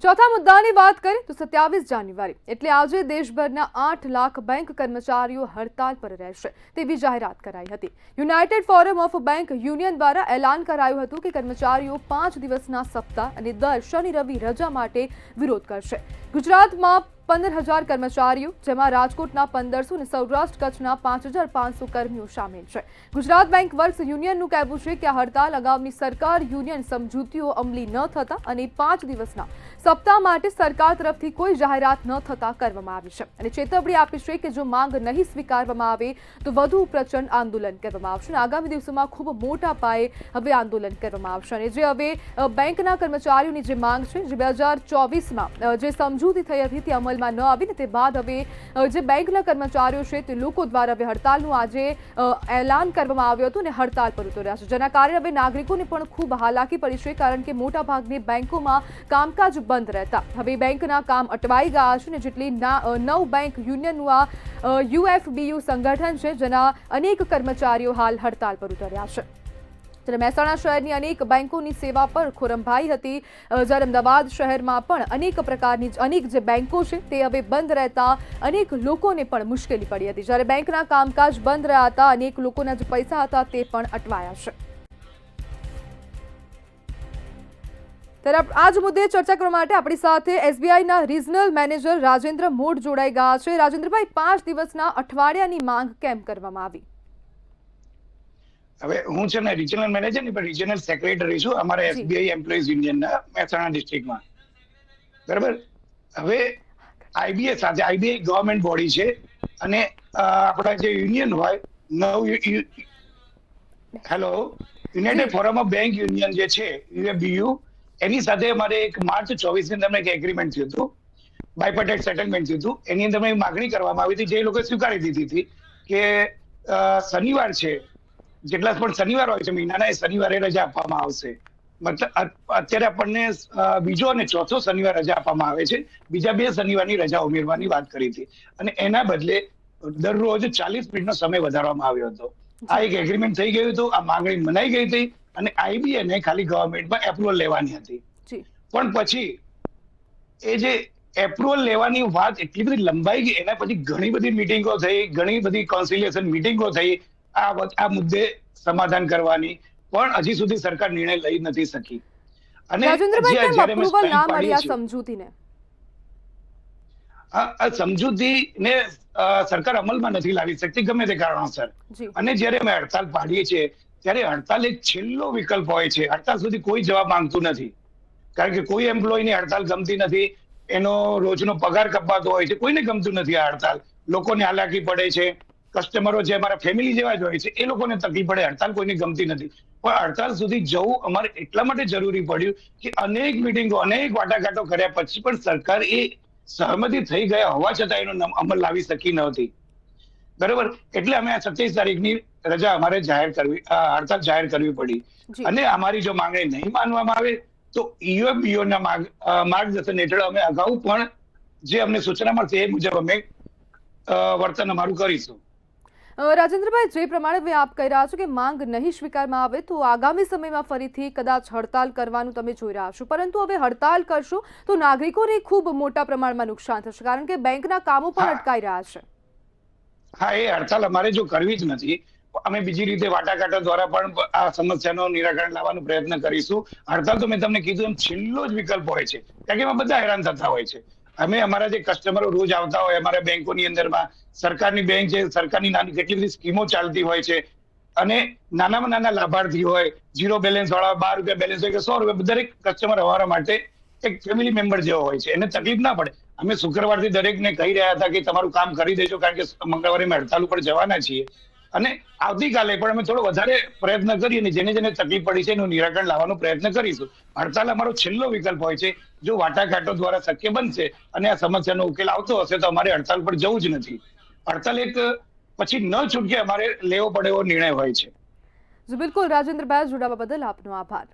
ચોથા મુદ્દાની વાત કરીએ તો 27 જાન્યુઆરી એટલે આજે દેશભરના 8 લાખ બેંક કર્મચારીઓ હડતાલ પર રહેશે તેવી જાહેરાત કરાઈ હતી। United forum of bank union દ્વારા એલાન કરાયું હતું કે કર્મચારીઓ 5 દિવસના સપ્તાહ અને દર શનિ રવિ રજા માટે વિરોધ કરશે। ગુજરાતમાં 15,000 કર્મચારીઓ, જેમાં રાજકોટના 1500 અને સૌરાષ્ટ્ર કચ્છના 5,500 કર્મીઓ સામેલ છે। ગુજરાત બેંક વર્ક્સ યુનિયનનું કહેવું છે કે આ હડતાલ અગાઉની સરકાર યુનિયન સમજૂતીઓ અમલી ન થતા અને 5 દિવસના સપ્તાહ માટે સરકાર તરફથી કોઈ જાહેરાત ન થતા કરવામાં આવી છે અને ચેતવણી આપી છે કે જો માંગ નહીં સ્વીકારવામાં આવે તો વધુ પ્રચંડ આંદોલન કરવામાં આવશે અને આગામી દિવસોમાં ખૂબ મોટા પાયે હવે આંદોલન કરવામાં આવશે। અને જે હવે બેંકના કર્મચારીઓની જે માંગ છે, જે 2024માં જે સમજૂતી થઈ હતી તે અમલ ન આવીને તે બાદ હવે જે બેંકના કર્મચારીઓ છે તે લોકો દ્વારા હવે હડતાલનું આજે એલાન કરવામાં આવ્યું હતું અને હડતાલ પર ઉતર્યા છે, જેના કારણે હવે નાગરિકોને પણ ખૂબ હાલાકી પડી છે કારણ કે મોટાભાગની બેંકોમાં કામકાજ બંધ રહેતા હવે બેંકના કામ અટવાઈ ગયા છે અને જેટલી 9 બેંક યુનિયનનું આ યુએફબીયુ સંગઠન છે જેના અનેક કર્મચારીઓ હાલ હડતાલ પર ઉતર્યા છે। મહેસાણા શહેરની અનેક બેંકોની સેવા પર ખોરંભાઈ હતી, જ્યારે અમદાવાદ શહેરમાં પણ અનેક જે બેંકો છે તે હવે બંધ રહેતા અનેક લોકોને પણ મુશ્કેલી પડી હતી, જ્યારે બેંકના કામકાજ બંધ રહ્યા હતા અનેક લોકોના જે પૈસા હતા તે પણ અટવાયા છે। ત્યારે આ જ મુદ્દે ચર્ચા કરવા માટે આપણી સાથે એસબીઆઈના રિજનલ મેનેજર રાજેન્દ્ર મોઢ જોડાઈ ગયા છે। રાજેન્દ્રભાઈ, 5 દિવસના અઠવાડિયાની માંગ કેમ કરવામાં આવી? હવે હું છે ને રિજનલ મેનેજર નહીં પણ રિજનલ સેક્રેટરી છું અમારા એસબીઆઈ એમ્પ્લોઈઝ યુનિયનના મહેસાણા ડિસ્ટ્રિક્ટમાં, બરાબર। હવે આઈબીએ સાથે, આઈબીઆઈ ગવર્મેન્ટ બોડી છે અને આપણા જે યુનિયન હોય United forum of bank union જે છે યુએફબીયુ, એની સાથે અમારે એક માર્ચ 24 ની અંદર એક એગ્રીમેન્ટ થયું હતું, બાયપર્ટેટ સેટલમેન્ટ થયું હતું। એની અંદર માગણી કરવામાં આવી હતી, જે લોકોએ સ્વીકારી દીધી હતી કે શનિવાર છે, જેટલા પણ શનિવાર હોય છે મહિનાના, એ શનિવારે રજા આપવામાં આવશે। મતલબ અત્યારે આપણને બીજો અને ચોથો શનિવાર રજા આપવામાં આવે છે, બીજા 2 શનિવારની રજા ઉમેરવાની વાત કરી હતી અને એના બદલે દરરોજ 40 મિનિટનો સમય વધારવામાં આવ્યો હતો। આ એક એગ્રીમેન્ટ થઈ ગયું હતું, આ માંગણી મનાઈ ગઈ હતી અને આઈબીએ ને ખાલી ગવર્મેન્ટમાં એપ્રુવલ લેવાની હતી, પણ પછી એ જે એપ્રુવલ લેવાની વાત એટલી બધી લંબાઈ ગઈ, એના પછી ઘણી બધી મિટિંગો થઈ, ઘણી બધી કોન્સિલિએશન મિટિંગો થઈ આ મુદ્દે સમાધાન કરવાની, પણ હજી સુધી સરકાર નિર્ણય લઈ નથી શકી। અને સમજૂતીને સરકાર અમલમાં નથી લાવી શકતી ગમે તે કારણોસર, અને જ્યારે અમે હડતાલ પાડીએ છીએ ત્યારે હડતાલ એક છેલ્લો વિકલ્પ હોય છે। હડતાલ સુધી કોઈ જવાબ માંગતું નથી કારણ કે કોઈ એમ્પ્લોયની હડતાલ ગમતી નથી, એનો રોજનો પગાર કપાતો હોય છે, કોઈને ગમતું નથી આ હડતાલ, લોકોને હાલાકી પડે છે, કસ્ટમરો જે અમારા ફેમિલી જેવા જ હોય છે એ લોકોને તકલીફ પડે, હડતાલ કોઈને ગમતી નથી, પણ હડતાલ સુધી જવું અમારે એટલા માટે જરૂરી પડ્યું કે અનેક મિટિંગો, અનેક વાટાઘાટો કર્યા પછી પણ સરકાર એ સહમતિ થઈ ગયા હોવા છતાં એનો અમલ લાવી શકી નહોતી, બરાબર। એટલે અમે આ 27 તારીખની રજા અમારે હડતાલ જાહેર કરવી પડી અને અમારી જો માંગણી નહીં માનવામાં આવે તો યુએફબીયુના માર્ગદર્શન હેઠળ અમે અગાઉ પણ જે અમને સૂચના મળશે એ મુજબ અમે વર્તન અમારું કરીશું। રાજેન્દ્રભાઈ, જે પ્રમાણે આપ કહી રહ્યા છો કે માંગ નહીં સ્વીકારવામાં આવે તો આગામી સમયમાં ફરીથી કદાચ હડતાલ કરવાનું તમે જોઈ રહ્યા છો, પરંતુ હવે હડતાલ કરશો તો નાગરિકોને ખૂબ મોટા પ્રમાણમાં નુકસાન થશે કારણ કે બેંકના કામો પણ અટકાઈ રહ્યા છે। હા, એ હડતાલ અમારે જો કરવી જ નથી, અમે બીજી રીતે વાટાઘાટો દ્વારા પણ આ સમસ્યાનો નિરાકરણ લાવવાનો પ્રયત્ન કરીશું। હડતાલ તો મેં તમને કીધું એમ છેલ્લો જ વિકલ્પ હોય છે કારણ કે એમાં બધા હેરાન થતા હોય છે। અમે અમારા જે કસ્ટમરો રોજ આવતા હોય અમારા બેંકોની અંદરમાં, સરકારની બેંક છે, સરકારની નાની કેટલી બધી સ્કીમો ચાલતી હોય છે અને નાનામાં નાના લાભાર્થી હોય, 0 બેલેન્સ વાળા, 12 રૂપિયા બેલેન્સ હોય કે 100 રૂપિયા, દરેક કસ્ટમર અમારા માટે એક ફેમિલી મેમ્બર જેવો હોય છે, એને તકલીફ ના પડે। અમે શુક્રવારથી દરેકને કહી રહ્યા હતા કે તમારું કામ કરી દેજો કારણ કે મંગળવારે અમે હડતાલ ઉપર જવાના છીએ અને આવતીકાલે પણ અમે થોડો વધારે પ્રયત્ન કરી અને જેને જેને તકલીફ પડી છે એનું નિરાકરણ લાવવાનો પ્રયત્ન કરીશું। હડતાલ અમારો છેલ્લો વિકલ્પ હોય છે, જો વાટાઘાટો દ્વારા શક્ય બનશે અને આ સમસ્યાનો ઉકેલ આવતો હશે તો અમારે હડતાલ પર જવું જ નથી। હડતાલ એક પછી ન છૂટકે અમારે લેવો પડે એવો નિર્ણય હોય છે। બિલકુલ રાજેન્દ્રભાઈ, જોડાવા બદલ આપનો આભાર।